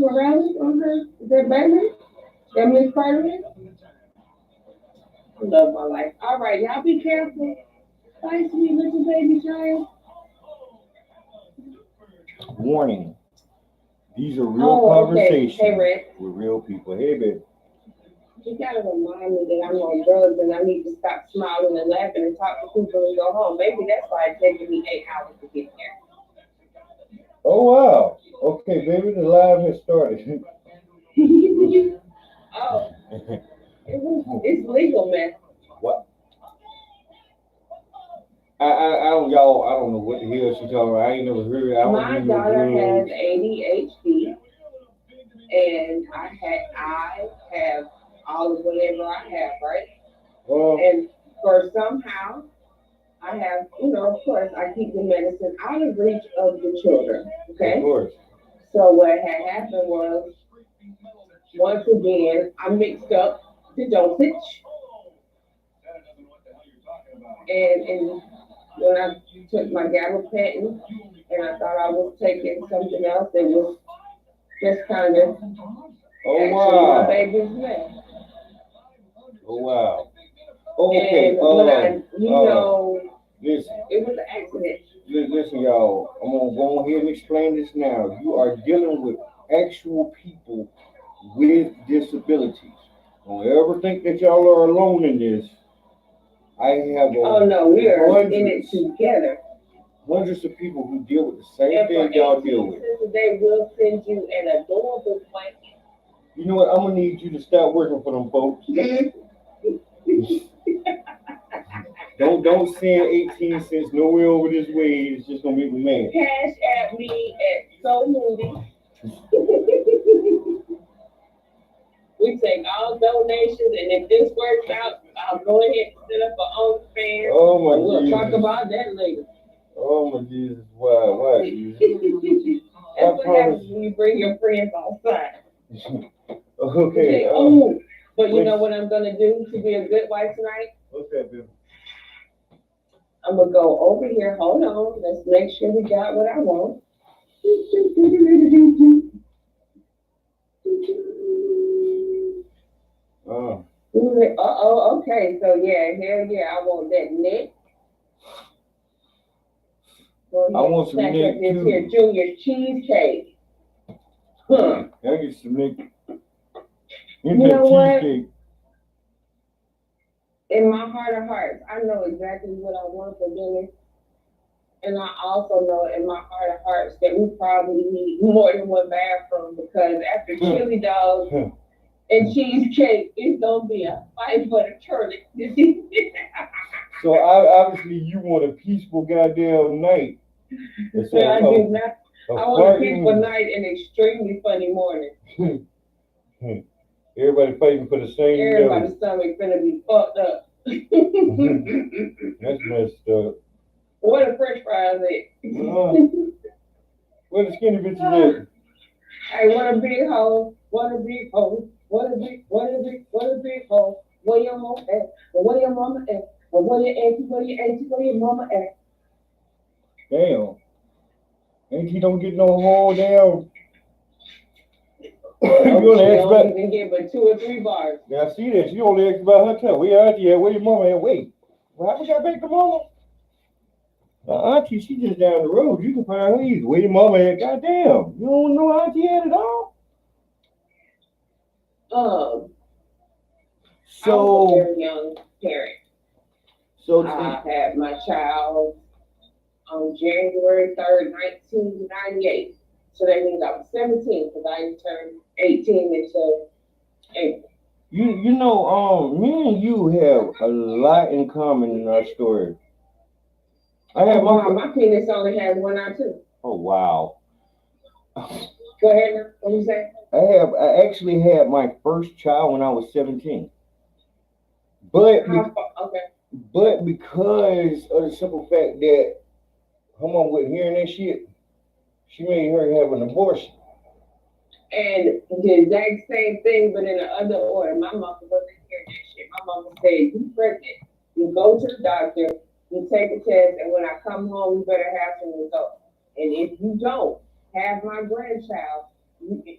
Miles Morales on her, is that baby? That Miss President? I love my life. All right, y'all be careful. Bye, sweet little baby child. Warning. These are real Oh, okay. Hey, conversations Red. with real people. Hey, babe. You gotta remind me that I'm on drugs and I need to stop smiling and laughing and talk to people and go home. Maybe that's why it's taking me 8 hours to get Oh, wow. Okay, baby, the live has started. there. Oh, it's legal, man. What? I don't know what the hell she talking about. I ain't never heard. I don't My do no daughter has drugs. ADHD, and I have all of whatever I have, right? Well, And for somehow I have, of course, I keep the medicine out of reach of the children. of Okay. course. So what had happened was, once again, I mixed up the dosage, and when I took my gabapentin, and I thought I was taking something else, it was just kind of Oh, actually my wow. baby's left. Oh, wow. Okay. And when I, Listen. it was an accident. Listen, y'all. I'm gonna go ahead and explain this now. You are dealing with actual people with disabilities. Don't ever think that y'all are alone in this. I have Oh no, we are in it hundreds, together. hundreds of people who deal with the same And for thing y'all deal 18 with. cents a day, we'll send you an adorable blanket. You know what? I'm gonna need you to stop working for them folks. Don't send 18 cents nowhere over this way. It's just gonna make me mad. Cash at me at So Moody. We take all donations, and if this works out, I'll go ahead and set up an OnlyFans. Oh my And we'll Jesus. talk about that later. Oh my Jesus. Why Jesus? That's what happens when you bring your friends outside. Okay. Oh, but you know what I'm gonna do to be a good wife tonight? What's that, Bill? I'm gonna go over here. Hold on. Let's make sure we got what I want. Oh. Oh, okay. So yeah, hell yeah, I want that neck. Go I ahead, want some stack neck up this too. here Junior cheesecake. Huh. I get some neck. You know what? Cheesecake. In my heart of hearts, I know exactly what I want for dinner. And I also know in my heart of hearts that we probably need more than one bathroom because after chili dogs and cheesecake, it's gonna be a fight for the toilet. So obviously you want a peaceful goddamn night. So I do not. I want a peaceful night and extremely funny morning. Everybody fighting for the same Everybody's stomach finna be fucked up. That's messed up. What a French fries at? Where the skinny bitches at? Hey, what a big hole, what a big hole, what a big hole. Where your mama at? Where your mama at? Where your auntie, where your mama at? Damn. Auntie don't get no whole damn. You only ask about. Even get but 2 or 3 bars. Yeah, I see that. You only ask about her tell. Where your auntie at? Where your mama at? Wait. Well, I got back to mama. Auntie, she just down the road. You can find her easy. Where your mama at? Goddamn. You don't know auntie at all? I was a very young parent. So I had my child on January 3rd, 1998. So that means I was 17 because I turned 18 until April. You know, me and you have a lot in common in our story. I have my penis only has 1 or 2. Oh wow. Go ahead now. What you say? I actually had my first child when I was 17. But okay. But because of the simple fact that her mom wasn't hearing that shit, she made her have an abortion. And the exact same thing, but in the other order. My mama wasn't hearing that shit. My mama said, "You pregnant? You go to the doctor. You take a test, and when I come home, you better have some results. And if you don't have my grandchild,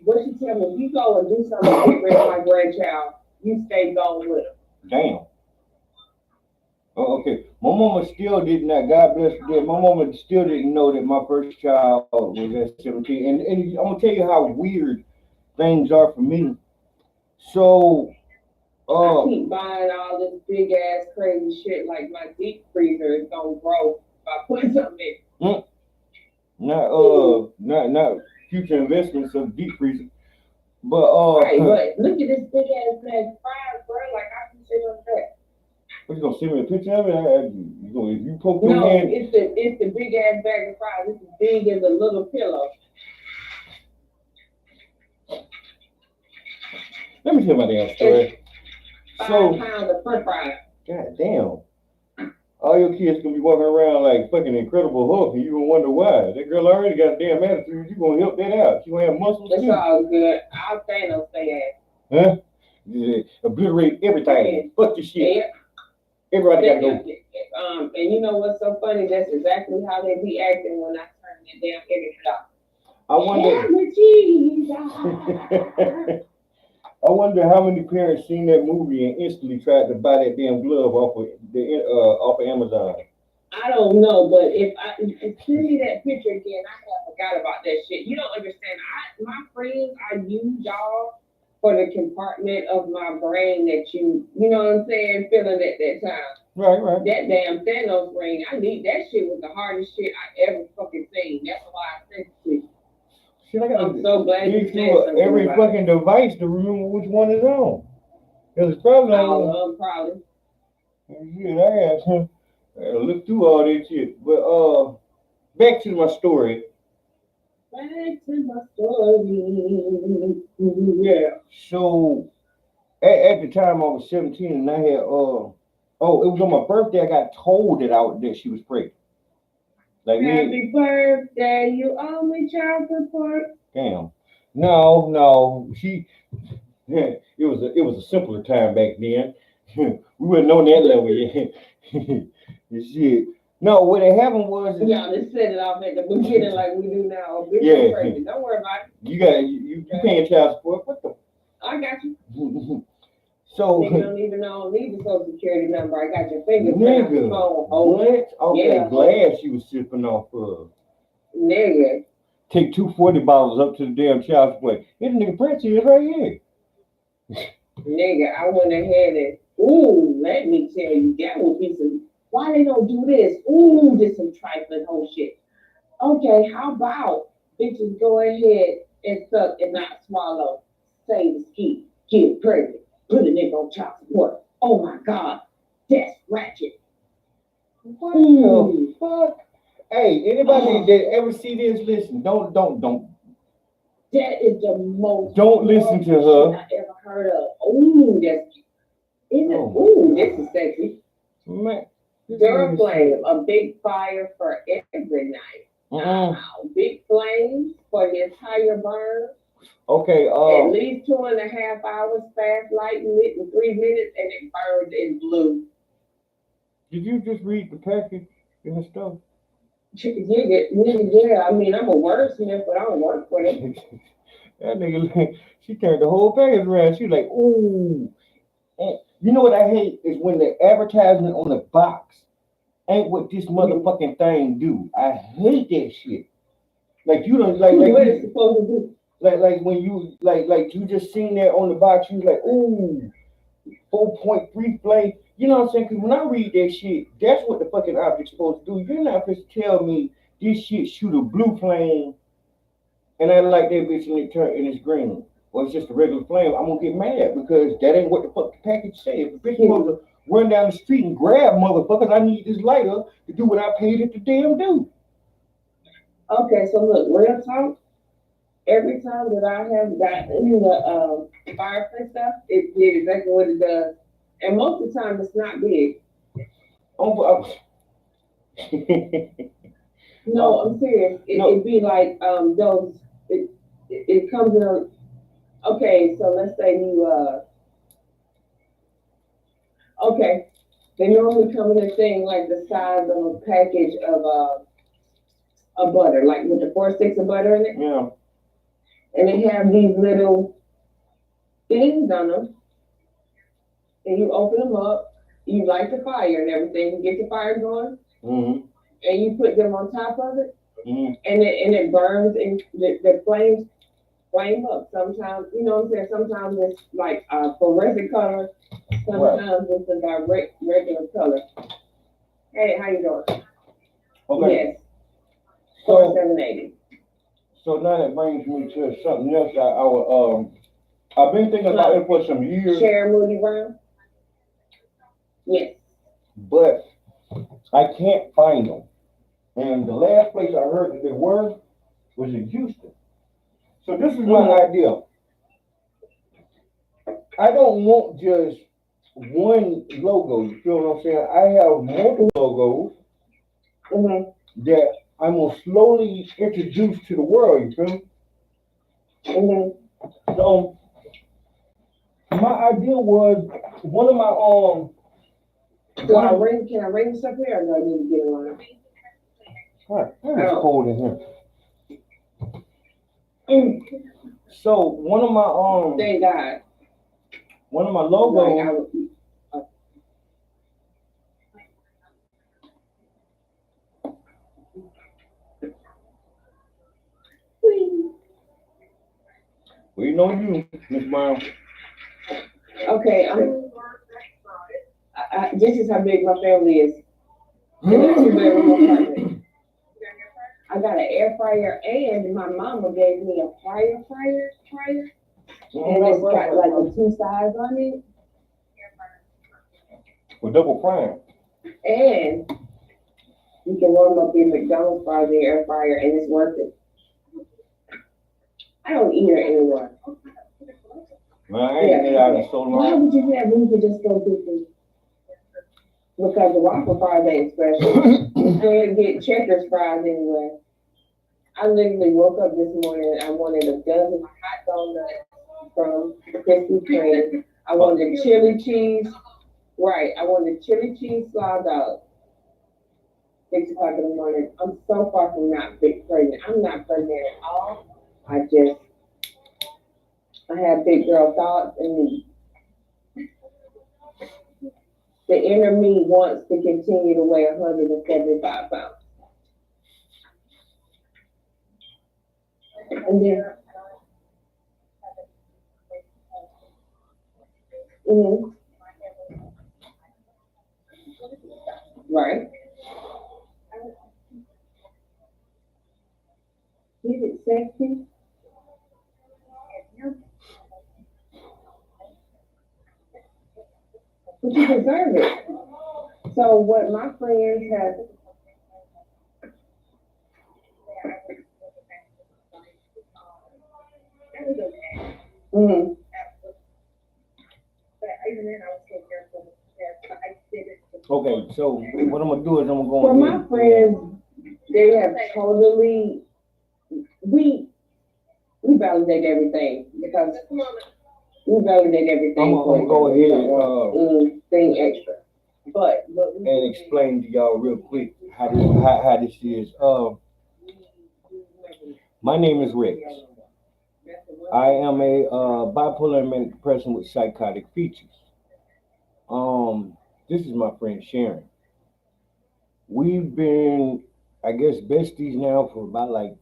what she tell me if you go and do something to get rid of my grandchild, you stay gone with him. Damn. Oh, okay. My mama still did not. God bless her. My mama still didn't know that my first child was at 17. And I'm gonna tell you how weird things are for me. So, I keep buying all this big ass crazy shit like my deep freezer is gonna grow if I put something in. not future investments of deep freezer, but right. But look at this big ass bag of fries, bro. Like I can sit on that. What, you gonna send me a picture of it? If you poke your hand. It's the big ass bag of fries. It's as big as a little pillow. Let me tell my damn story. It's 5 pounds of French fries. God damn. All your kids gonna be walking around like fucking Incredible Hulk, and you gonna wonder why. That girl already got a damn attitude. You gonna help that out. She gonna have muscles too. It's all good. I'll stand on say ass. Huh? Yeah, obliterate everything. Fuck your shit. Yeah. Everybody gotta go. And you know what's so funny? That's exactly how they be acting when I turn that damn internet off. I wonder how many parents seen that movie and instantly tried to buy that damn glove off of Amazon. I don't know, but if send me that picture again, I forgot about that shit. You don't understand. My friends, I use y'all for the compartment of my brain that you know what I'm saying, feeling at that time. Right. That damn Thanos ring, I need that shit was the hardest shit I ever fucking seen. That's why I sent it to you. I'm so glad you said every fucking device to remember which one is on. It's probably probably. Shit, I gotta look through all that shit. But back to my story. Yeah. So at the time I was 17 and I had it was on my birthday. I got told that she was pregnant. Like Happy birthday, you owe me child support. Damn. No. It was a simpler time back then. We weren't on that level yet. Shit. No, what had happened was y'all just set it off at the beginning like we do now. Yeah. Don't worry about it. You paying child support. What the? I got you. So nigga don't even know need the social security number. I got your fingerprint on the phone. What? That glass you was sipping off of. Nigga. Take 2 40 bottles up to the damn child support. This nigga Prince is right here. Nigga, I went ahead and let me tell you, that would be some. Why they don't do this? This some trifling whole shit. Okay, how about bitches go ahead and suck and not swallow? Say the ski, get pregnant, put a nigga on child support. Oh my God, that's ratchet. What the fuck? Hey, anybody that ever see this, listen. Don't. That is the most. Don't listen to her. I ever heard of. This is sexy. Man. Girl flame, a big fire for every night. Wow, big flames for the entire burn. Okay. At least 2.5 hours, fast lighting lit in 3 minutes, and it burned in blue. Did you just read the package in the stuff? Yeah. I mean, I'm a wordsmith, but I don't work for it. That nigga, she turned the whole package around. She was like, ooh. And you know what I hate is when the advertisement on the box ain't what this motherfucking thing do. I hate that shit. Like you don't like what it's supposed to do. Like when you like you just seen that on the box, you was like, ooh, 4.3 flame. You know what I'm saying? Because when I read that shit, that's what the fucking object's supposed to do. You're not supposed to tell me this shit shoot a blue flame and I like that bitch and it turn and it's green. Or it's just a regular flame. I'm gonna get mad because that ain't what the fuck the package said. If the bitch supposed to run down the street and grab motherfuckers, I need this lighter to do what I paid it to damn do. Okay, so look, real talk. Every time that I have gotten the fireplace stuff, it did exactly what it does. And most of the time, it's not big. No, I'm serious. It'd be like those. It comes in a. Okay, so let's say you. Okay, they normally come in a thing like the size of a package of butter, like with the 4 sticks of butter in it. Yeah. and they have these little things on them, and you open them up, you light the fire and everything, you get the fire going, Mm-hmm. and you put them on top of it, Mm-hmm. and it burns, and the flames flame up. Sometimes, you know what I'm saying? Sometimes it's like a fluorescent color, Right. sometimes it's a direct regular color. Hey, how you doing? Okay. Yes, So 4780. so now that brings me to something else. I've been thinking about it for some years, Sharon Moody Brown? Yes. but I can't find them. And the last place I heard that they were was in Houston. So this is my idea. I don't want just one logo. You feel what I'm saying? I have multiple logos that I'm gonna slowly introduce to the world. You feel me? So my idea was one of my Do I ring? Can I ring this up here, or do I need to get it on? Right, it's cold in here. So one of my Thank God. one of my logos. We know you, Miss Brown. Okay, this is how big my family is. In a 2-bedroom apartment. I got an air fryer, and my mama gave me a fryer, and it's got like the two sides on it. With double frying. And you can warm up your McDonald's fries in the air fryer, and it's worth it. I don't eat it anymore. Man, I ain't ate out in so long. Why would you do that when you could just go get them? Because the waffle fries ain't special. And get Checkers fries anyway. I literally woke up this morning. I wanted a dozen hot donuts from Krispy Kreme. I wanted a chili cheese. Right. I wanted a chili cheese slaw dog. 6 o'clock in the morning. I'm so far from not big pregnant. I'm not pregnant at all. I have big girl thoughts, and the inner me wants to continue to weigh 175 pounds. And then, right. Is it sexy? But you deserve it. So what my friends have. Mm-hmm. Okay, so what I'm gonna do is I'm gonna go. For my friends, they have totally. We validate everything because we validate everything. I'm gonna go ahead thing extra. But and explain to y'all real quick how this is. My name is Rex. I am a bipolar manic depression with psychotic features. This is my friend Sharon. We've been, I guess, besties now for about like,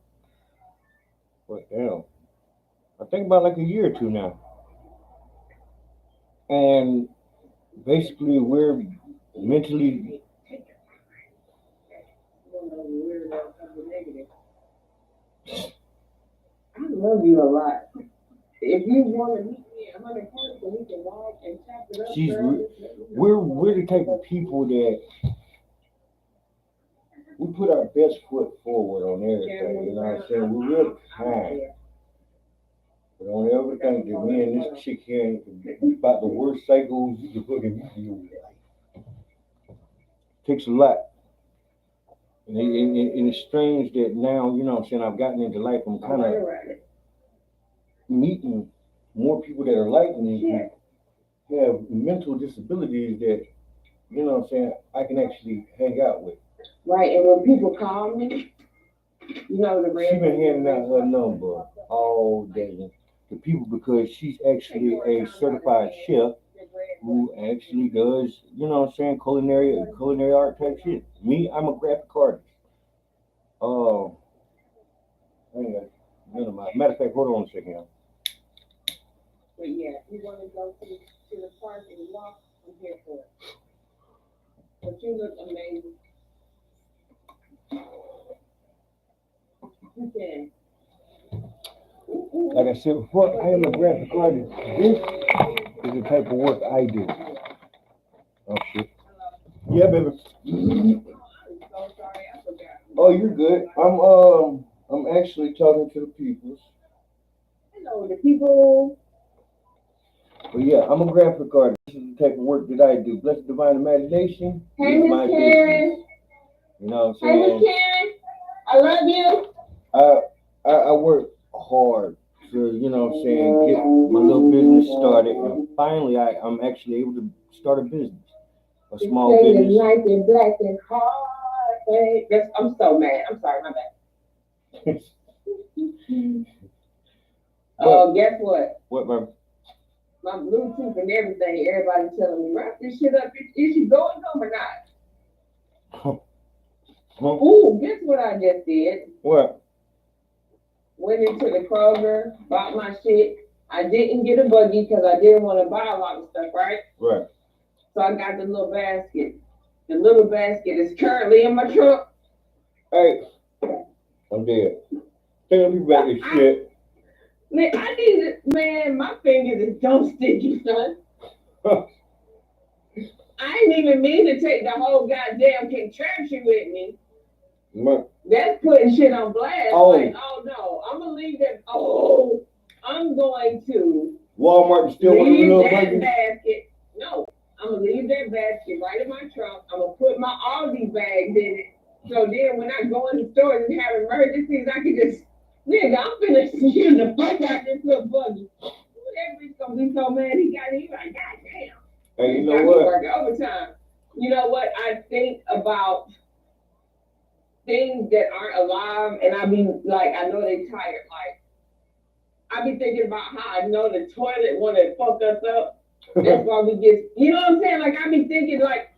what the hell? I think about like a year or two now. And basically, we're mentally. I love you a lot. If you want to meet me at 100 points, so we can walk and chop it up. We're the type of people that we put our best foot forward on everything. You know what I'm saying? We're real kind. But don't ever think that me and this chick here about the worst cycles you can fucking deal with. Takes a lot. And it's strange that now, you know what I'm saying, I've gotten into life, I'm kind of meeting more people that are like me who have mental disabilities that, you know what I'm saying, I can actually hang out with. Right, and when people call me, You know the She red. been handing out her number all day to people because she's actually a certified chef who actually does, you know what I'm saying, culinary art type shit. Me, I'm a graphic artist. Oh, hang on. Never mind. Matter of fact, hold on a second. But yeah, you want to go to the park and walk, I'm here for it. But you look amazing. You can. Like I said before, I am a graphic artist. This is the type of work I do. Oh shit. Yeah, baby. I'm so sorry, I forgot. Oh, you're good. I'm actually talking to the peoples. Hello, the people. But yeah, I'm a graphic artist. This is the type of work that I do. Blessed Divine Imagination Hey, is Miss my Karen. business. You know what I'm Hey, Miss saying? Karen. I love you. I work hard to, you know what I'm saying, get my little business started. And finally, I'm actually able to start a business. A small business. Nice and black and hard. Hey. I'm so mad. I'm sorry, my bad. Guess what? What, man? My Bluetooth and everything, everybody telling me, wrap this shit up. Is you going home or not? Ooh, guess what I just did? What? Went into the Kroger, bought my shit. I didn't get a buggy because I didn't want to buy a lot of stuff, right? Right. So I got the little basket. The little basket is currently in my trunk. Hey, I'm dead. Tell me about this shit. Man, I need it. Man, my fingers is dumb sticky, son. I didn't even mean to take the whole goddamn contraption with me. That's putting shit on blast. Oh. Like, oh no, I'm gonna leave that. Oh, I'm going to Walmart still leave little that buggy? basket. No, I'm gonna leave that basket right in my trunk. I'm gonna put my Aldi bags in it. So then when I go in the stores and have emergencies, I can just, nigga, I'm finna shoot the fuck out this little buggy. That bitch gonna be so mad he got it. He's like, God damn. Hey, you know what? Working overtime. You know what? I think about things that aren't alive, and I be like, I know they tired. Like, I be thinking about how I know the toilet when it fucked us up. That's why we get, you know what I'm saying? Like, I be thinking like,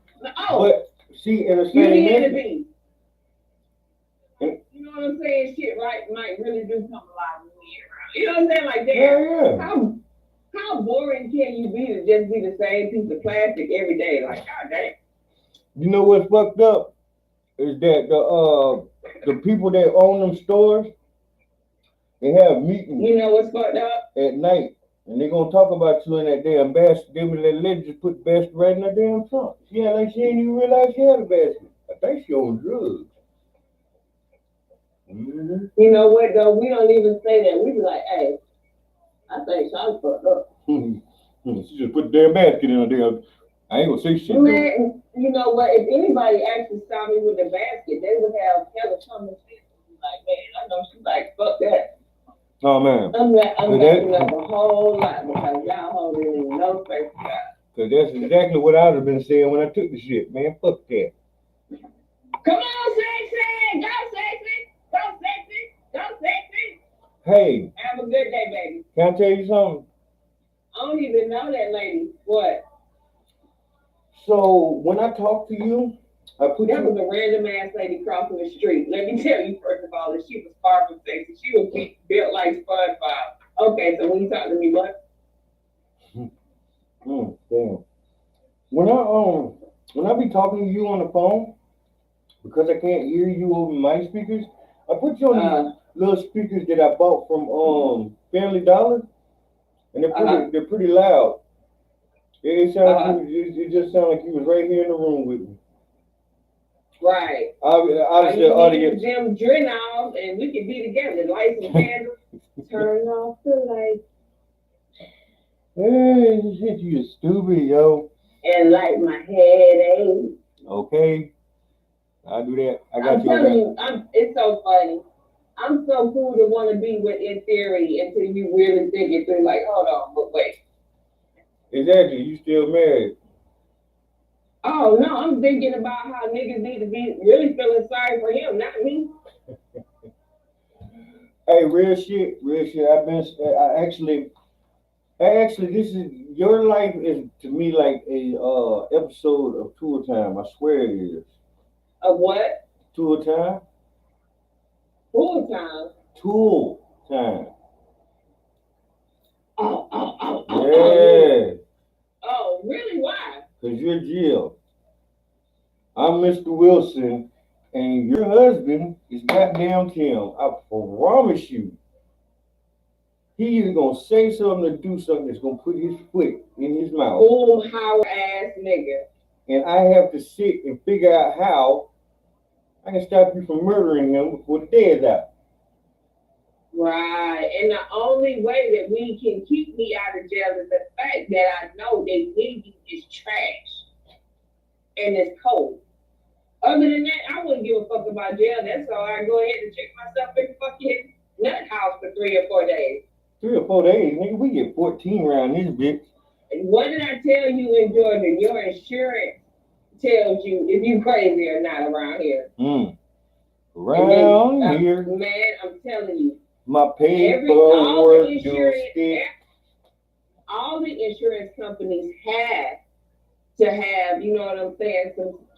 oh, but see, in the you need same to be. You know what I'm saying? Shit, right? Might really do come alive when we get around. You know what I'm saying? Like, damn. How boring can you be to just be the same piece of plastic every day? Like, god damn. You know what's fucked up is that the people that own them stores, they have meetings. You know what's fucked up? At night, and they gonna talk about you in that damn basket. They would let lady just put the basket right in that damn trunk. Yeah, like she didn't even realize she had a basket. I think she on drugs. Mm-hmm. You know what though? We don't even say that. We be like, hey, I think Sean fucked up. She just put the damn basket in her damn. I ain't gonna say shit. Man, you know what? If anybody actually saw me with the basket, they would have hella comments. Like, man, I know she's like, fuck that. Oh man. I'm messing up a whole lot because y'all holding in no space for God. Cause that's exactly what I'd have been saying when I took the shit, man. Fuck that. Come on, sexy! Go, sexy! Go, sexy! Go, sexy! Hey. Have a good day, baby. Can I tell you something? I don't even know that lady. What? So when I talk to you, that was a random ass lady crossing the street. Let me tell you first of all that she was far from sexy. She was built like SpongeBob. Okay, so when you talk to me, what? Damn. When I be talking to you on the phone, because I can't hear you over my speakers, I put you on these little speakers that I bought from Family Dollar, and they're pretty loud. It just sounds like you was right here in the room with me. Right. Obviously, the audience. Them drain off, and we can be together. Light some candles. Turn off the lights. Hey, this shit, you stupid, yo. And light my headache. Okay. I'll do that. I got I'm you. telling you, it's so funny. I'm so cool to want to be with in theory until you really think it through. Like, hold on, but wait. Exactly. You still married? Oh no, I'm thinking about how niggas need to be really feeling sorry for him, not me. Hey, real shit, real shit. I actually, this is your life is to me like a episode of Tour Time. I swear it is. Of what? Tour Time, Full time. Tour Time. Really? Yeah, Oh, really? Why? cause you're Jill. I'm Mr. Wilson, and your husband is goddamn Tim. I promise you, he is gonna say something or do something that's gonna put his foot in his mouth, Boom, Howard ass nigga. and I have to sit and figure out how I can stop you from murdering him before the day is out. Right. And the only way that we can keep me out of jail is the fact that I know that weed is trash and it's cold. Other than that, I wouldn't give a fuck about jail. That's all. I go ahead and check myself in the fucking nut house for 3 or 4 days. 3 or 4 days, nigga, we get 14 around this bitch. And what did I tell you in Georgia? Your insurance tells you if you crazy or not around here. Around here, man, I'm telling you, my all paperwork the do insurance, stick. all the insurance companies have to have, you know what I'm saying,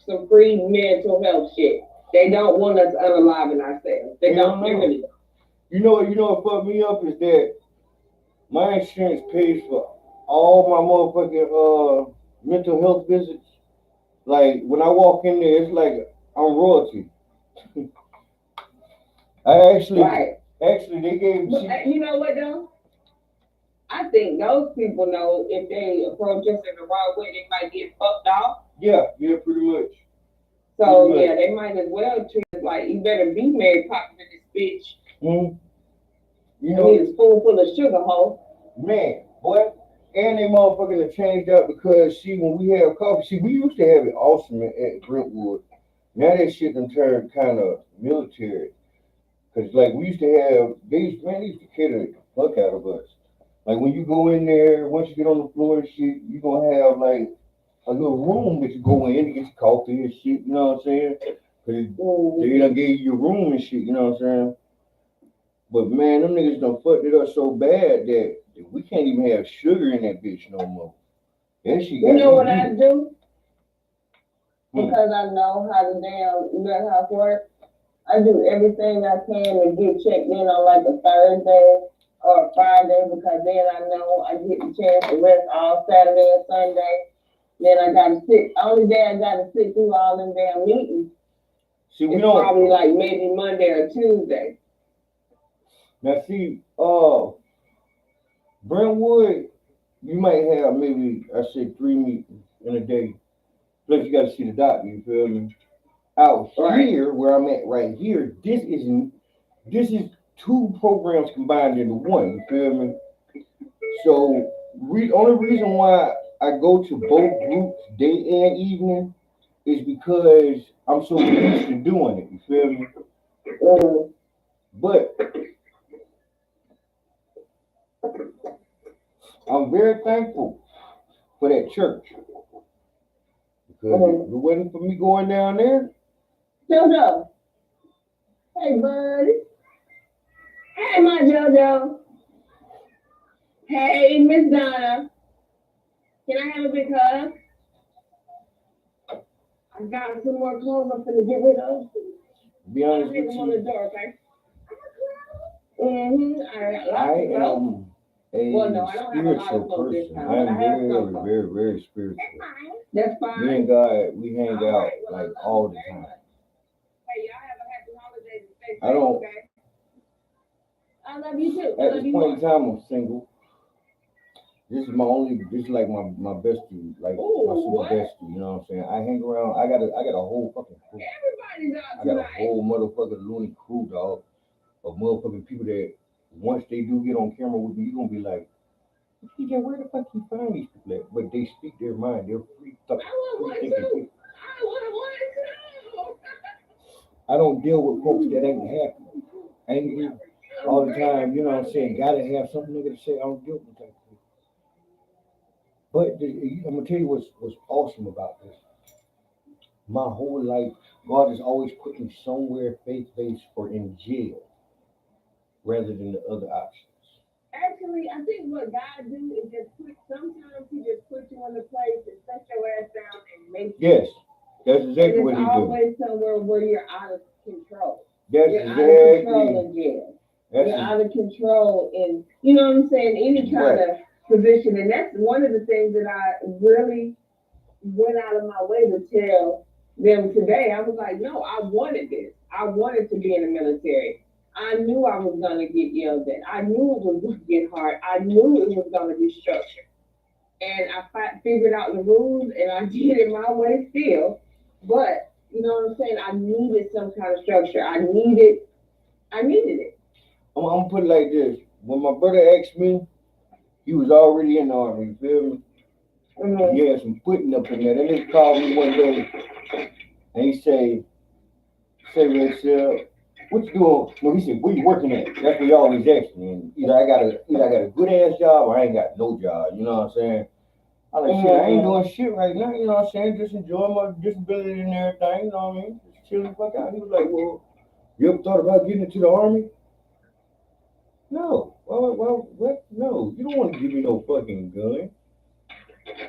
some free mental health shit. They don't want us unaliving ourselves. They Hell don't. They no. really don't. You know what fucked me up is that my insurance pays for all my motherfucking mental health visits. Like when I walk in there, it's like I'm royalty. I actually, Right. actually, they gave. But you know what though? I think those people know if they approach us in the wrong way, they might get fucked off. Yeah, pretty much. So yeah, they might as well treat us like you better be Mary Poppins in this bitch. You I know, need a spoonful of sugar, hoe. man, boy. And they motherfuckers have changed up because see, when we have coffee, see, we used to have it awesome at Brentwood. Now that shit done turned kind of military. Cause like we used to have, they used to cater the fuck out of us. Like when you go in there, once you get on the floor and shit, you gonna have like a little room that you go in to get your coffee and shit. You know what I'm saying? Cause they done gave you your room and shit. You know what I'm saying? But man, them niggas done fucked it up so bad that we can't even have sugar in that bitch no more. That shit got You know me what I heated. do? Because I know how the damn nut house works. I do everything I can to get checked in on like a Thursday or a Friday because then I know I get the chance to rest all Saturday and Sunday. Then I gotta sit. Only day I gotta sit through all them damn meetings. See, we It's don't. probably like maybe Monday or Tuesday. Now see, Brentwood, you might have maybe I say 3 meetings in a day. Plus you got to see the doctor. You feel me? Out Right. here, where I'm at right here, this is two programs combined into one. You feel me? So, only reason why I go to both groups, day and evening, is because I'm so used to doing it. You feel me? Mm. But I'm very thankful for that church because if it wasn't for me going down there, JoJo. Hey, buddy. Hey, my JoJo. Hey, Miss Donna. Can I have a big hug? I got some more clothes I'm finna get rid of. to be honest Hit with them on the you, door, okay? Mm-hmm. I am a Well, no, I don't have a lot spiritual of clothes this person. time, I but am I have very, some clothes. very, very spiritual. That's fine. Me and God, we hang All out right, well, like I love all you the very time. much. Hey, y'all have a happy holiday and stay I safe, don't. okay? I love you too. I At love this you point in more. time, I'm single. This is my only. This is like my bestie, like my Ooh, super what? bestie. You know what I'm saying? I hang around. I got a whole fucking crew. Everybody's I out got a tonight. whole motherfucking loony crew, dog, of motherfucking people that once they do get on camera with me, you gonna be like, TJ, where the fuck you find these people at? But they speak their mind. They're free, I want one thinking too. people. I want one too. I don't deal with folks that ain't happy, angry all the time. You know what I'm saying? Gotta have something nigga to say. I don't deal with that. But I'm gonna tell you what's awesome about this. My whole life, God has always put me somewhere faith-based or in jail. rather than the other options. Actually, I think what God do is just sometimes He just puts you in the place and set your ass down and make you. Yes, that's And exactly it's what he do. always somewhere where you're out of control. That's You're out of control exactly. in jail. That's You're out of control in, you know what I'm saying, any kind right. of position. And that's one of the things that I really went out of my way to tell them today. I was like, no, I wanted this. I wanted to be in the military. I knew I was going to get yelled at. I knew it was going to get hard. I knew it was going to be structured. And I figured out the rules and I did it my way still. But, you know what I'm saying? I needed some kind of structure. I needed it. I'm gonna put it like this. When my brother asked me, he was already in the army. You feel me? Mm-hmm. He had some footing up in there. Then he called me one day and he say, Rachel, what you doing? No, he said, where you working at? That's what he always asked me. And either I got a good ass job or I ain't got no job. You know what I'm saying? I like shit. I ain't doing shit right now. You know what I'm saying? Just enjoying my disability and everything. You know what I mean? Just chilling the fuck out. He was like, well, you ever thought about getting into the army? No. Well, what? No. You don't want to give me no fucking gun.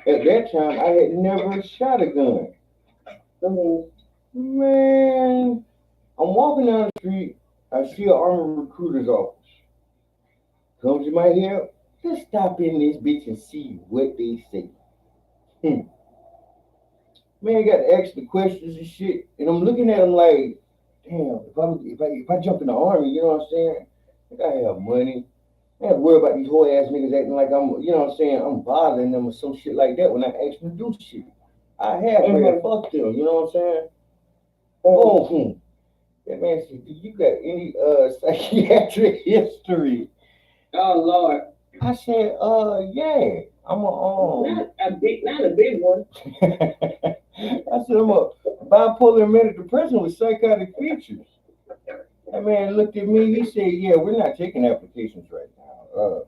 At that time, I had never shot a gun. Mm-hmm. Man, I'm walking down the street. I see an army recruiter's office. Comes to my head. Just stop in this bitch and see what they say. Man, I got to ask the questions and shit, and I'm looking at them like, damn, if I jump in the army, you know what I'm saying? I gotta have money. I have to worry about these whole ass niggas acting like I'm, you know what I'm saying? I'm bothering them or some shit like that when I ask them to do shit. I have, man, fuck them, you know what I'm saying? Oh, that man said, do you got any psychiatric history? Oh Lord. I said, yeah. I'm Not a big one. I said I'm a bipolar manic depression with psychotic features. That man looked at me. He said, "Yeah, we're not taking applications right now.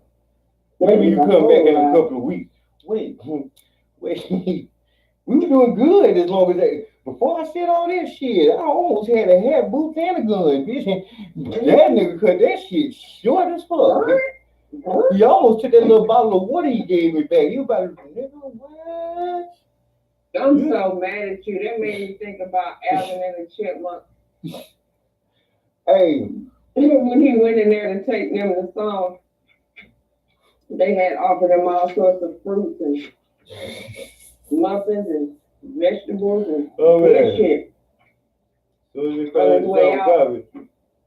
Maybe you come back in a couple of weeks." Wait, wait. We were doing good as long as that. Before I said all this shit, I almost had a hat, boots, and a gun. Bitch. That nigga cut that shit short as fuck. He almost took that little bottle of water he gave me back. You about to, nigga, what? I'm so mad at you. That made me think about Alvin and the Chipmunk. Hey. When he went in there to take them the song, they had offered him all sorts of fruits and muffins and vegetables and shit. So on his way out,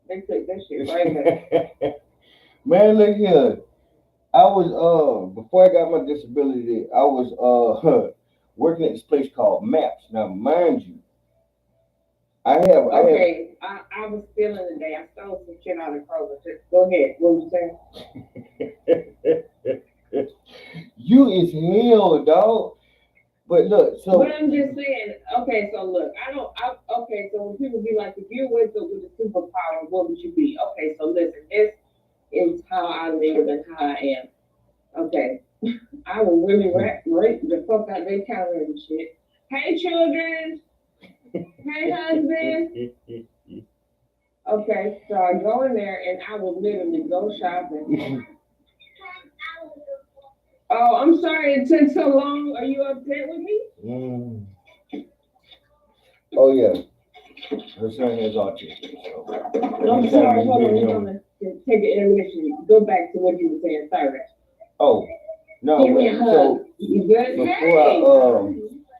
they took that shit right there. Man, look here. I was before I got my disability, I was working at this place called Maps. Now, mind you, I was feeling the day. I stole some shit out of Kroger. Go ahead. What was you saying? You is hell, dog. But look, so. But I'm just saying. Okay, so look, okay, so when people be like, if you wake up with a superpower, what would you be? Okay, so listen, this is how I live and how I am. Okay, I will really rape the fuck out of their counter and shit. Hey, children. Hey, husband. Okay, so I go in there and I will literally go shopping. Oh, I'm sorry it took so long. Are you upset with me? Oh, yeah. Her son has autism. So I'm sorry. Hold on. We're going to take an intermission. Go back to what you were saying. Sorry. Oh, no. Give me a hug. So you good?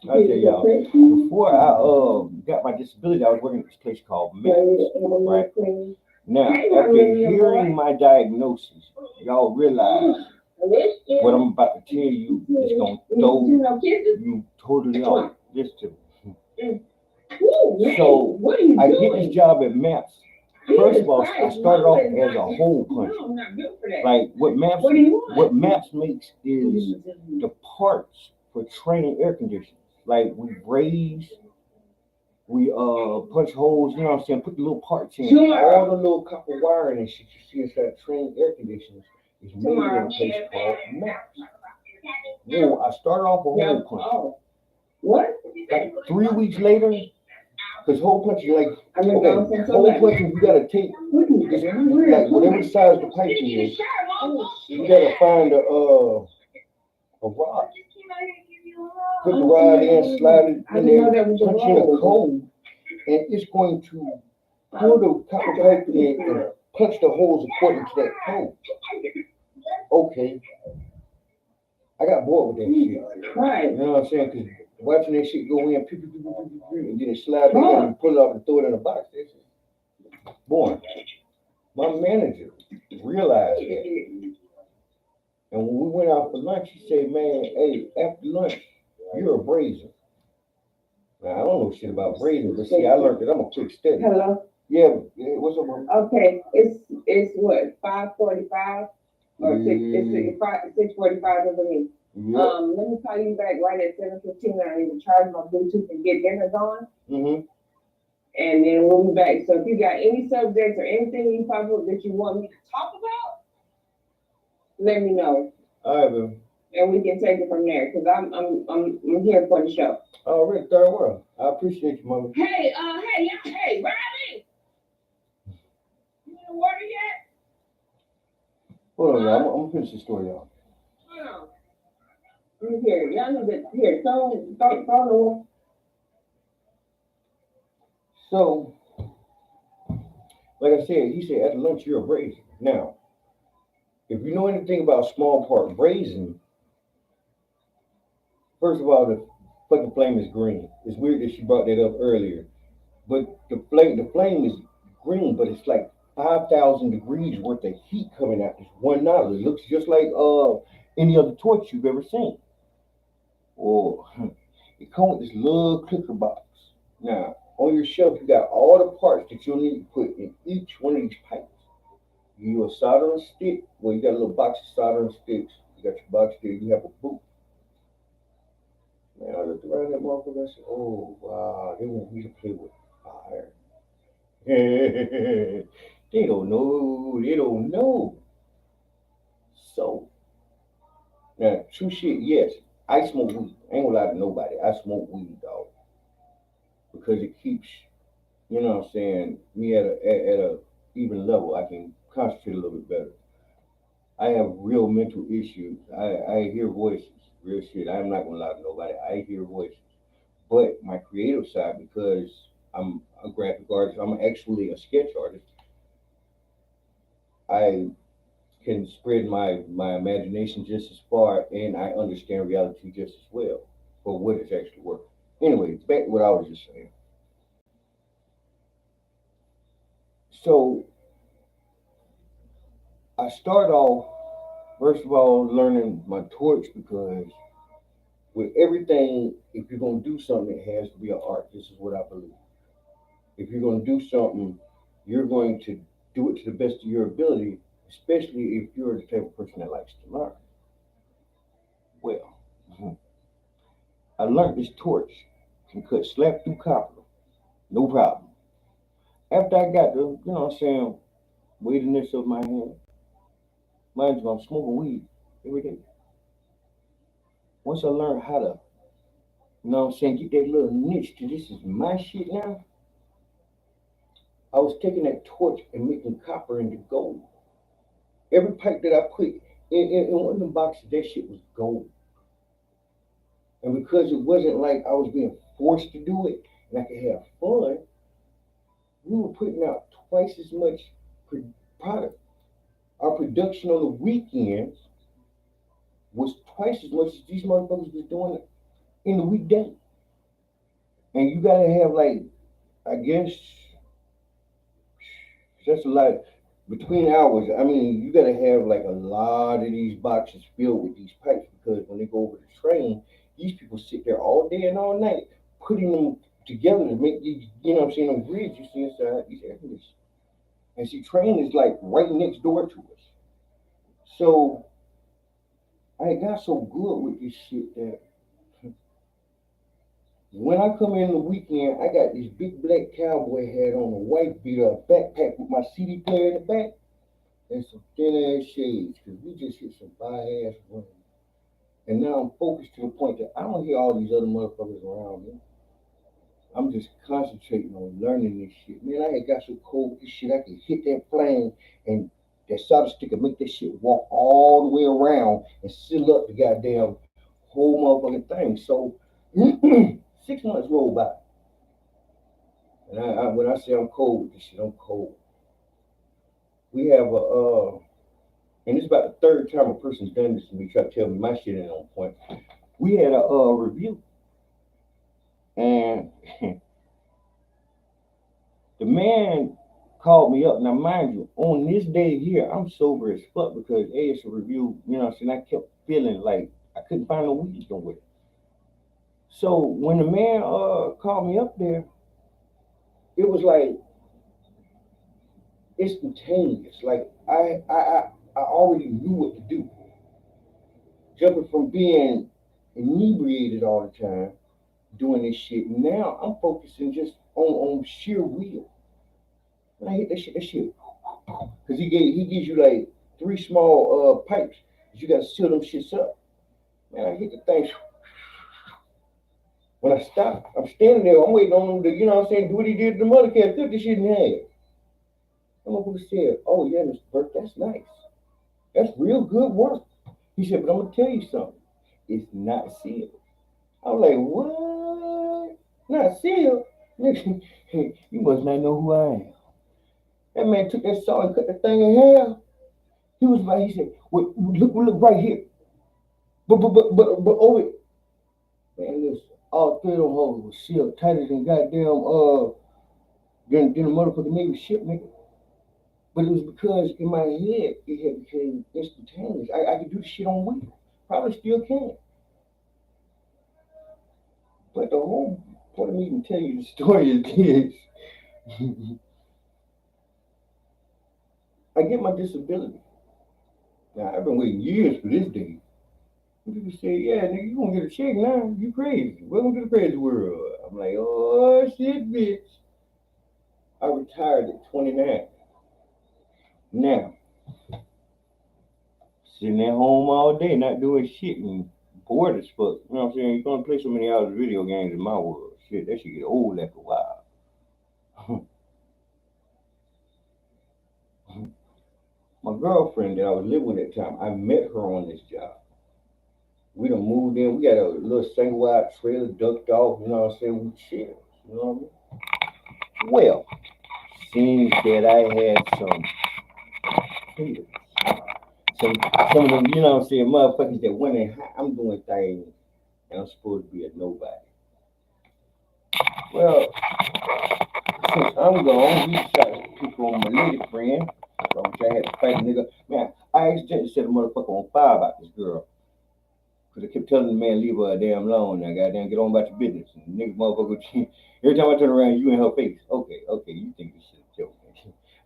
I'll tell y'all. Before I got my disability, I was working at this place called Maps, right? Now, after hearing my diagnosis, y'all realize what I'm about to tell you is going to throw you totally off. Listen to me. So, I get this job at Maps. First of all, I started off as a hole puncher. Like, what Maps makes is the parts for training air conditioners. Like, we braze, we punch holes, you know what I'm saying, put the little parts in. All the little copper wiring and shit you see inside training air conditioners is made in a place called Maps. Whoa, I started off a hole puncher. What? Like 3 weeks later, Cause whole punch you like, I've been gone okay, since whole 11. punch you gotta take What are you this, doing? Where like is whatever it? size the pipe is, you gotta find a rod. Put the rod in, slide it I in didn't know there, that was a punch in a roll. code, and it's going to pull the copper pipe in and punch the holes according to that code. Okay, I got bored with that shit. Right. You know what I'm saying? Cause watching that shit go in, pew, pew, pew, pew, pew, pew, and then it slide back out and pull it off and throw it in a box. That's boring. My manager realized that. And when we went out for lunch, he said, man, hey, after lunch, you're a brazier. Now, I don't know shit about brazing, but see, I learned that I'm a quick study. Hello? Yeah, what's up, bro? Okay, it's what, 5:45? Or it's 6:45 for me. Yeah. Let me call you back right at 7:15. I need to charge my Bluetooth and get dinner going. Mm-hmm. And then we'll be back. So if you got any subjects or anything you pop up that you want me to talk about, let me know. All right, man. And we can take it from there because I'm here for the show. All right, third world. I appreciate you, mama. Hey, Riley. You in the water yet? Hold on, y'all. I'm gonna finish the story, y'all. Hold on. Let me hear. Y'all need to hear. Throw. So, like I said, he said at lunch you're a brazier. Now, if you know anything about small part brazing, first of all, the fucking flame is green. It's weird that she brought that up earlier, but the flame is green, but it's like 5,000 degrees worth of heat coming out this one nozzle. It looks just like any other torch you've ever seen. Or it comes with this little clicker box. Now, on your shelf, you got all the parts that you'll need to put in each one of these pipes. You a soldering stick. Well, you got a little box of soldering sticks. You got your box there. You have a boot. Man, I looked around that motherfucker. I said, "Oh wow, they want me to play with fire." They don't know. They don't know. So now, true shit. Yes, I smoke weed. I ain't gonna lie to nobody. I smoke weed, dog, because it keeps, you know what I'm saying, me at a even level. I can concentrate a little bit better. I have real mental issues. I hear voices, real shit. I'm not gonna lie to nobody. I hear voices. But my creative side, because I'm a graphic artist, I'm actually a sketch artist. I can spread my imagination just as far, and I understand reality just as well for what it's actually worth. Anyway, back to what I was just saying. So I start off first of all learning my torch because with everything, if you're gonna do something, it has to be an art. This is what I believe. If you're gonna do something, you're going to do it to the best of your ability, especially if you're the type of person that likes to learn. Well, I learned this torch can cut slap through copper, no problem. After I got the, what I'm saying, weightiness of my hand, mind you, I'm smoking weed every day. Once I learned how to, what I'm saying, get that little niche to this is my shit now, I was taking that torch and making copper into gold. Every pipe that I put in one of them boxes, that shit was gold. And because it wasn't like I was being forced to do it and I could have fun, we were putting out twice as much product. Our production on the weekends was twice as much as these motherfuckers was doing in the weekday. And you gotta have like, I guess that's a lot between hours. I mean, you gotta have like a lot of these boxes filled with these pipes because when they go over the train, these people sit there all day and all night putting them together to make these, you know what I'm saying, them grids you see inside these air conditioners. And see, train is like right next door to us. So I got so good with this shit that when I come in the weekend, I got this big black cowboy hat on, a white beater, a backpack with my CD player in the back, and some thin ass shades, because we just hit some fire ass running. And now I'm focused to the point that I don't hear all these other motherfuckers around me. I'm just concentrating on learning this shit. Man, I had got so cold with this shit, I could hit that plane and that solder stick and make that shit walk all the way around and seal up the goddamn whole motherfucking thing. So 6 months rolled by. And when I say I'm cold with this shit, I'm cold. We have and it's about the third time a person's done this to me, try to tell me my shit ain't on point. We had a review, and the man called me up. Now, mind you, on this day here, I'm sober as fuck because A, it's a review, you know what I'm saying? I kept feeling like I couldn't find no wisdom with it. So when the man called me up there, it was like instantaneous. Like I already knew what to do. Jumping from being inebriated all the time, doing this shit. Now I'm focusing just on sheer will. When I hit that shit, because he gives you like three small pipes. You gotta seal them shits up. Man, I hit the thing. When I stop, I'm standing there. I'm waiting on him to, you know what I'm saying, do what he did to the mother cat, flip this shit in half. I'm gonna said, "Oh yeah, Mr. Burke, that's nice. That's real good work." He said, "But I'm gonna tell you something. It's not sealed." I was like, "What? Not sealed? You must not know who I am." That man took that saw and cut the thing in half. He was like, he said, well, look right here. But over, man, listen, all three of them hoes was sealed tighter than goddamn, than the motherfucking Navy ship, nigga. But it was because in my head, it had became instantaneous. I could do the shit on wheel. Probably still can. But the whole point of me even telling you the story is this. I get my disability. Now, I've been waiting years for this day. People say, yeah, nigga, you gonna get a check now. You crazy. Welcome to the crazy world. I'm like, oh, shit, bitch. I retired at 29. Now, sitting at home all day, not doing shit and bored as fuck. You know what I'm saying? You're gonna play so many hours of video games in my world. Shit, that shit get old after a while. My girlfriend that I was living with at the time, I met her on this job. We done moved in. We got a little single wide trailer ducked off. You know what I'm saying? We chill. You know what I mean? Well, seems that I had some haters. Some, some of them, you know what I'm saying, motherfuckers that went in high. I'm doing things and I'm supposed to be a nobody. Well, since I'm gone, we decided to pick on my lady friend. Which I had to fight a nigga. Man, I accidentally set a motherfucker on fire about this girl. Cause I kept telling the man, leave her damn alone. Now, goddamn, get on about your business. And the nigga motherfucker, every time I turn around, you in her face. Okay, you think this shit a joke.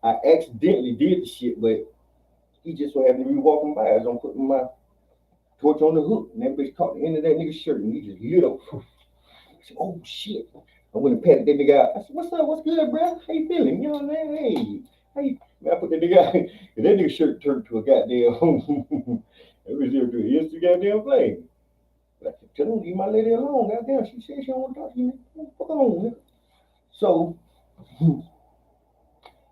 I accidentally did the shit, but he just so happened to be walking by as I'm putting my torch on the hook. And that bitch caught the end of that nigga's shirt and he just lit up. I said, oh shit. I went and patted that nigga out. I said, what's up? What's good, bro? How you feeling? You know what I'm saying? Hey, how you? Man, I put that nigga out. And that nigga shirt turned to a goddamn. It was there to an instant goddamn flame. But I kept telling him, leave my lady alone. Goddamn, she said she don't want to talk to you. Fuck on, nigga. So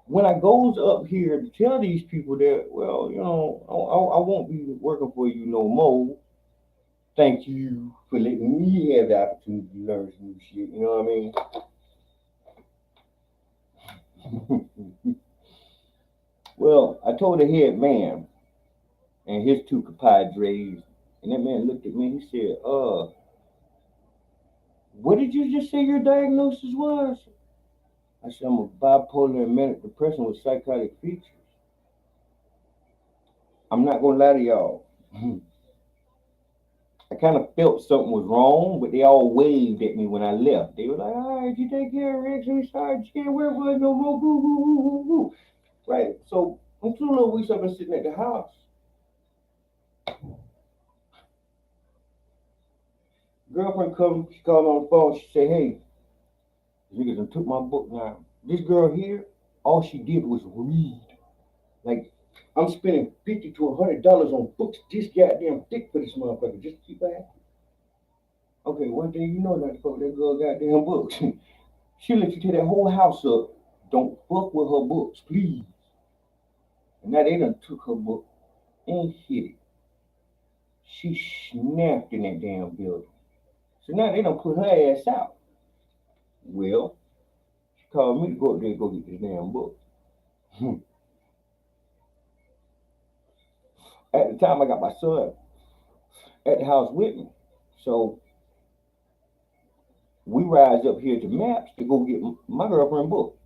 when I goes up here to tell these people that, well, you know, I won't be working for you no more. Thank you for letting me have the opportunity to learn some new shit. You know what I mean? Well, I told the head man and his two compadres, and that man looked at me. He said, what did you just say your diagnosis was? I said, I'm a bipolar and manic depression with psychotic features. I'm not gonna lie to y'all. I kind of felt something was wrong, but they all waved at me when I left. They were like, all right, you take care of Rex, we sorry, you can't wear blood no more, boo, boo, boo, boo, boo. Right, so I'm 2 little weeks I've been sitting at the house. Girlfriend come, she called on the phone, she said, hey, niggas done took my book now. This girl here, all she did was read. Like, I'm spending $50 to $100 on books this goddamn thick for this motherfucker just to keep her happy. Okay, one thing you know not to fuck with that girl goddamn books. She'll let you tear that whole house up. Don't fuck with her books, please. And now they done took her book and hit it. She snapped in that damn building. So now they done put her ass out. Well, she called me to go up there and go get this damn book. At the time, I got my son at the house with me. So we rise up here to Maps to go get my girlfriend book.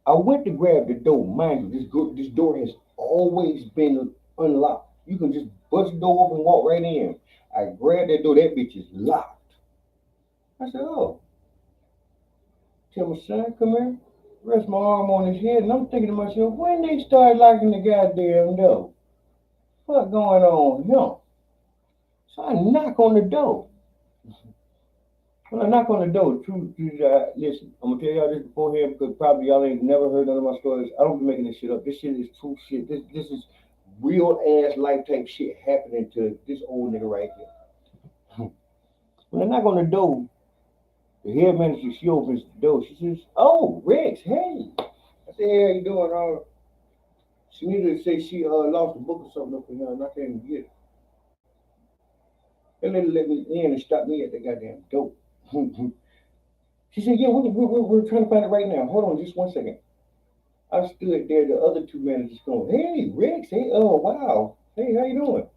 I went to grab the door. Mind you, this door has always been unlocked. You can just bust the door open and walk right in. I grabbed that door. That bitch is locked. I said, oh, tell my son, come here. Rest my arm on his head. And I'm thinking to myself, when they start locking the goddamn door? What going on here? So I knock on the door. When I knock on the door, truth is, listen, I'm gonna tell y'all this beforehand because probably y'all ain't never heard none of my stories. I don't be making this shit up. This shit is true shit. This is real ass life type shit happening to this old nigga right here. When I knock on the door, the head manager, she opens the door. She says, "Oh, Rex, hey." I said, "Hey, how you doing?" She needed to say she lost a book or something up in here, and I can't get it. That lady let me in and stopped me at the goddamn door. She said, "Yeah, we're trying to find it right now. Hold on, just 1 second." I stood there. The other two managers going, "Hey, Rex. Hey, oh wow. Hey, how you doing?"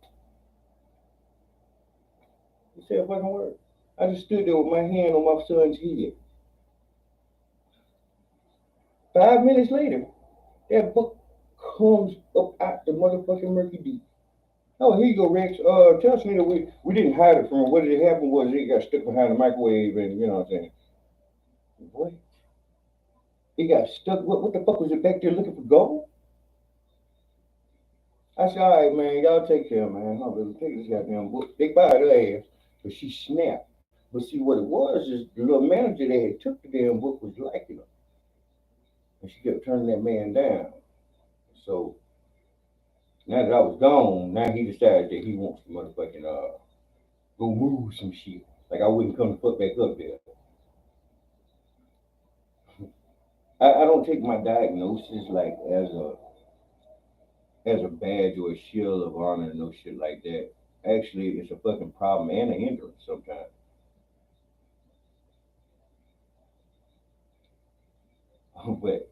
He said a fucking word. I just stood there with my hand on my son's head. 5 minutes later, that book comes up out the motherfucking murky deep. Oh, here you go, Rex. Tell us, we didn't hide it from her. What did happen was it got stuck behind the microwave, and you know what I'm saying. What? It got stuck. What the fuck was it back there looking for gold? I said, all right, man, y'all take care, man. Huh, baby, take this goddamn book. They bought her ass, but she snapped. But see, what it was is the little manager that had took the damn book was liking her, and she kept turning that man down. So now that I was gone, now he decided that he wants to motherfucking go move some shit. Like I wouldn't come to fuck back up there. I don't take my diagnosis like as a badge or a shield of honor, no shit like that. Actually, it's a fucking problem and a hindrance sometimes. But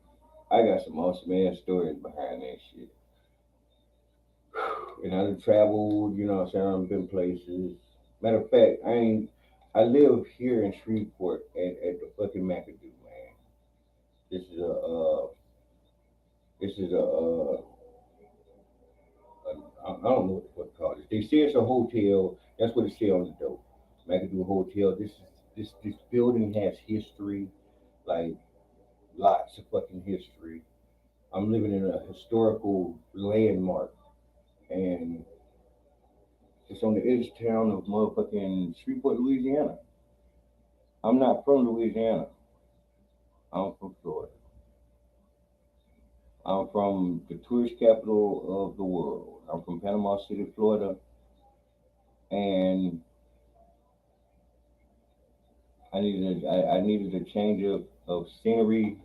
I got some awesome ass stories behind that shit. And I done traveled, you know what I'm saying? I've been places. Matter of fact, I live here in Shreveport at the fucking McAdoo, man. This is a this is I don't know what the fuck to call it. They say it's a hotel. That's what it says on the door. McAdoo Hotel. This building has history, like lots of fucking history. I'm living in a historical landmark, and it's on the edge town of motherfucking Shreveport, Louisiana. I'm not from Louisiana. I'm from Florida. I'm from the tourist capital of the world. I'm from Panama City, Florida, and I needed a change of scenery.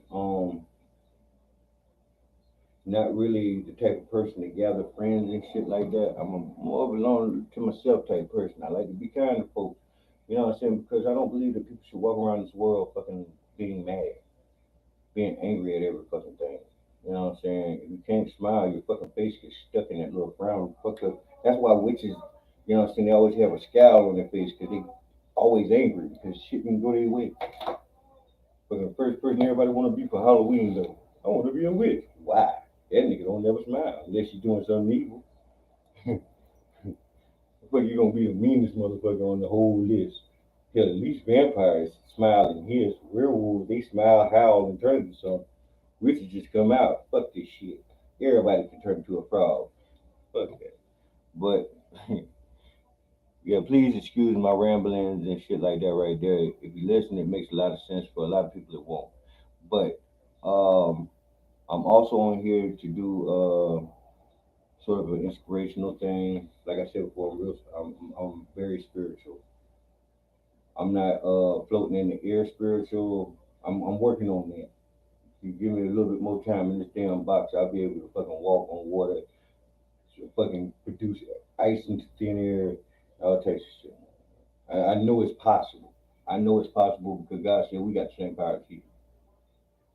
Not really the type of person to gather friends and shit like that. I'm a more of a alone to myself type person. I like to be kind to folks. You know what I'm saying? Because I don't believe that people should walk around this world fucking being mad, being angry at every fucking thing. You know what I'm saying? If you can't smile, your fucking face gets stuck in that little frown. Fuck up. That's why witches, you know what I'm saying, they always have a scowl on their face because they always angry because shit didn't go their way. But the first person everybody want to be for Halloween though, I want to be a witch. Why? That nigga don't never smile unless you're doing something evil. But you gonna be the meanest motherfucker on the whole list. Hell, at least vampires smile and hiss. Werewolves, they smile, howl, and turn into something. Witches just come out. Fuck this shit. Everybody can turn into a frog. Fuck that. But yeah, please excuse my ramblings and shit like that right there. If you listen, it makes a lot of sense. For a lot of people, it won't. But I'm also on here to do sort of an inspirational thing. Like I said before, I'm very spiritual. I'm not floating in the air spiritual. I'm working on that. You give me a little bit more time in this damn box, I'll be able to fucking walk on water, fucking produce ice into thin air, all types of shit. I know it's possible. I know it's possible because God said we got the same power to keep.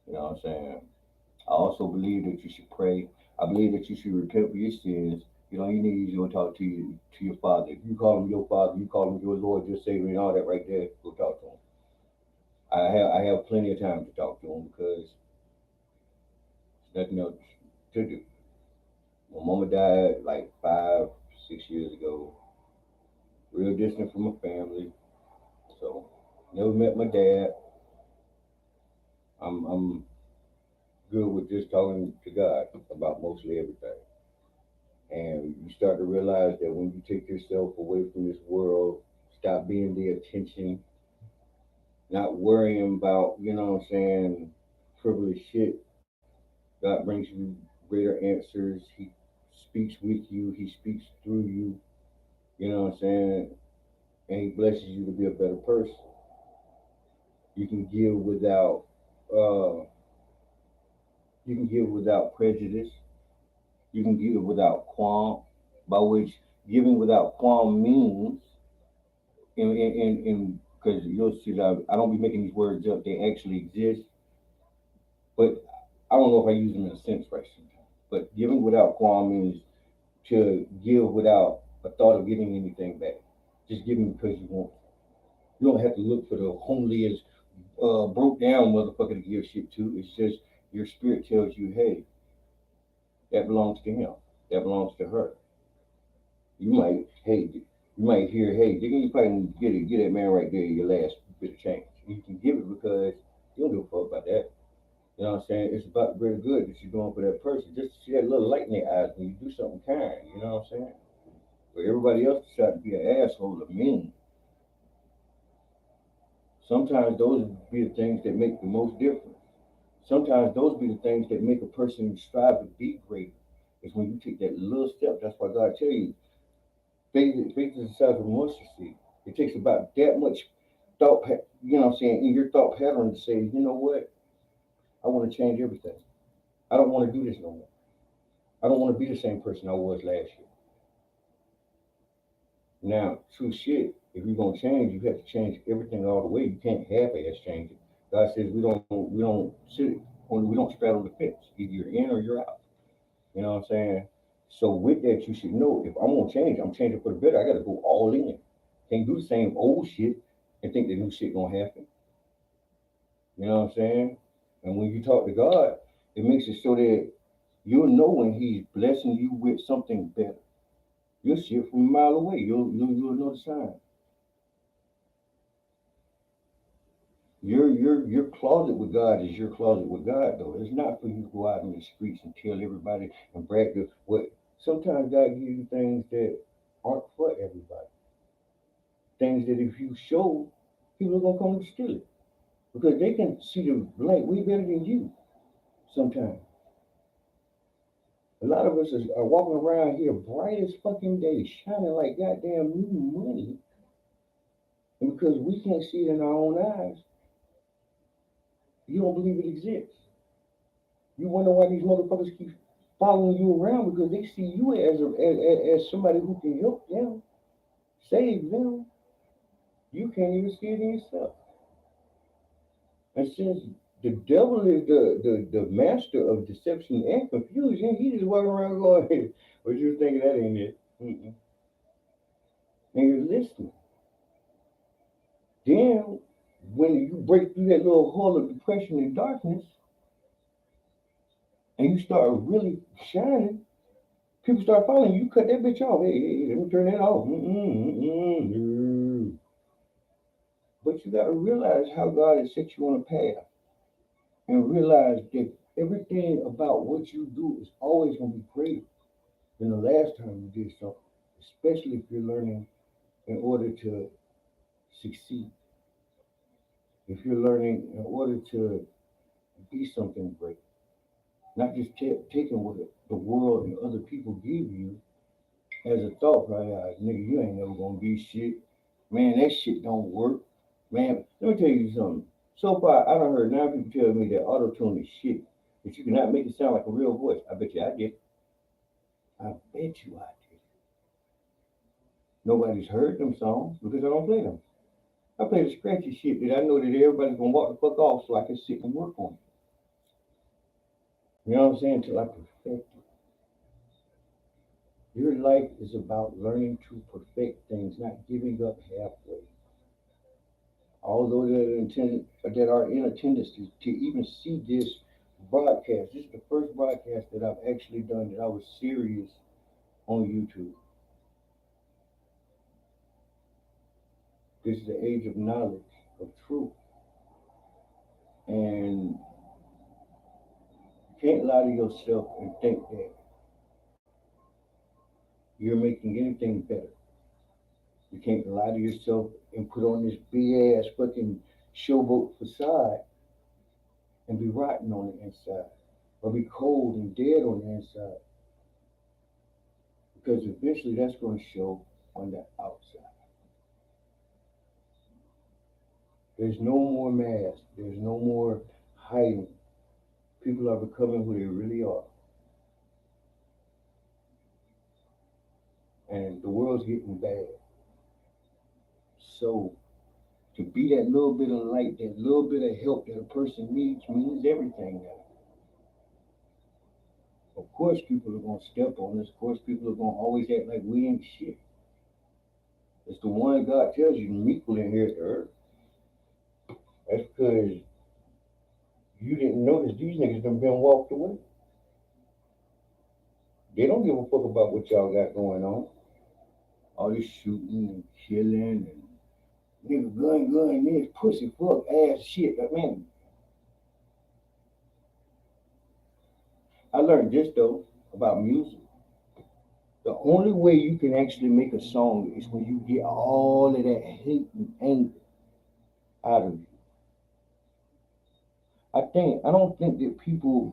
You know what I'm saying? I also believe that you should pray. I believe that you should repent for your sins. You know, you need to go talk to your father. If you call him your father, you call him your Lord, your Savior, and all that right there. Go talk to him. I have plenty of time to talk to him because there's nothing else to do. My mama died like 5, 6 years ago. Real distant from my family, so never met my dad. I'm good with just talking to God about mostly everything. And you start to realize that when you take yourself away from this world, stop being the attention, not worrying about, you know what I'm saying, frivolous shit. God brings you greater answers. He speaks with you, He speaks through you, you know what I'm saying, and He blesses you to be a better person. You can give without uh you can give without prejudice. You can give without qualm, by which giving without qualm means, because you'll see that I don't be making these words up, they actually exist, but I don't know if I use them in a sense right sometimes. But giving without qualm means to give without a thought of getting anything back. Just giving because you want. You don't have to look for the homeliest, broke down motherfucker to give shit to. It's just your spirit tells you, hey, that belongs to him. That belongs to her. You might, hey, you might hear, hey, you probably get that man right there, your last bit of change. You can give it because you don't give a fuck about that. You know what I'm saying? It's about the greater good that you're doing for that person. Just to see that little light in their eyes when you do something kind. You know what I'm saying? But everybody else decide to be an asshole or mean. Sometimes those be the things that make the most difference. Sometimes those be the things that make a person strive to be greater. It's when you take that little step. That's why God tell you, faith is the size of a mustard seed. It takes about that much thought, you know what I'm saying, in your thought pattern to say, you know what, I want to change everything. I don't want to do this no more. I don't want to be the same person I was last year. Now, true shit, if you're gonna change, you have to change everything all the way. You can't half-ass change it. God says we don't sit we don't straddle the fence. Either you're in or you're out. You know what I'm saying? So with that, you should know if I'm gonna change, I'm changing for the better. I gotta go all in. Can't do the same old shit and think the new shit gonna happen. You know what I'm saying? And when you talk to God, it makes it so that you'll know when He's blessing you with something better. You'll see it from a mile away. You'll know the sign. Your closet with God is your closet with God though. It's not for you to go out in the streets and tell everybody and brag to what. Sometimes God gives you things that aren't for everybody. Things that if you show, people are gonna come and steal it because they can see the light way better than you. Sometimes a lot of us are walking around here bright as fucking day, shining like goddamn new money, and because we can't see it in our own eyes, you don't believe it exists. You wonder why these motherfuckers keep following you around because they see you as somebody who can help them, save them. You can't even see it in yourself. And since the devil is the master of deception and confusion, he just walking around going, hey, what you thinking that ain't it? Mm-mm. And you're listening. Then when you break through that little hole of depression and darkness and you start really shining, people start following you. You cut that bitch off. Hey, let me turn that off. Mm-mm, mm-mm, no. But you got to realize how God has set you on a path and realize that everything about what you do is always going to be greater than the last time you did something, especially if you're learning in order to succeed. If you're learning in order to be something great, not just taking what the world and other people give you as a thought, right? Nigga, you ain't never gonna be shit. Man, that shit don't work. Man, let me tell you something. So far, I done heard 9 people tell me that auto tune is shit. That you cannot make it sound like a real voice. I bet you I did. I bet you I did. Nobody's heard them songs because I don't play them. I play the scratchy shit that I know that everybody's gonna walk the fuck off so I can sit and work on it. You know what I'm saying? Till I perfect it. Your life is about learning to perfect things, not giving up halfway. Although that are in attendance to even see this broadcast. This is the first broadcast that I've actually done that I was serious on YouTube. This is the age of knowledge, of truth. And you can't lie to yourself and think that you're making anything better. You can't lie to yourself and put on this big ass fucking showboat facade and be rotten on the inside. Or be cold and dead on the inside. Because eventually that's going to show on the outside. There's no more masks. There's no more hiding. People are becoming who they really are. And the world's getting bad. So to be that little bit of light, that little bit of help that a person needs means everything now. Of course people are gonna step on us. Of course people are gonna always act like we ain't shit. It's the one God tells you to meet in here at the earth. That's because you didn't notice these niggas done been walked away. They don't give a fuck about what y'all got going on. All this shooting and killing and nigga gun this pussy fuck ass shit. But man, I learned this though about music. The only way you can actually make a song is when you get all of that hate and anger out of you. I don't think that people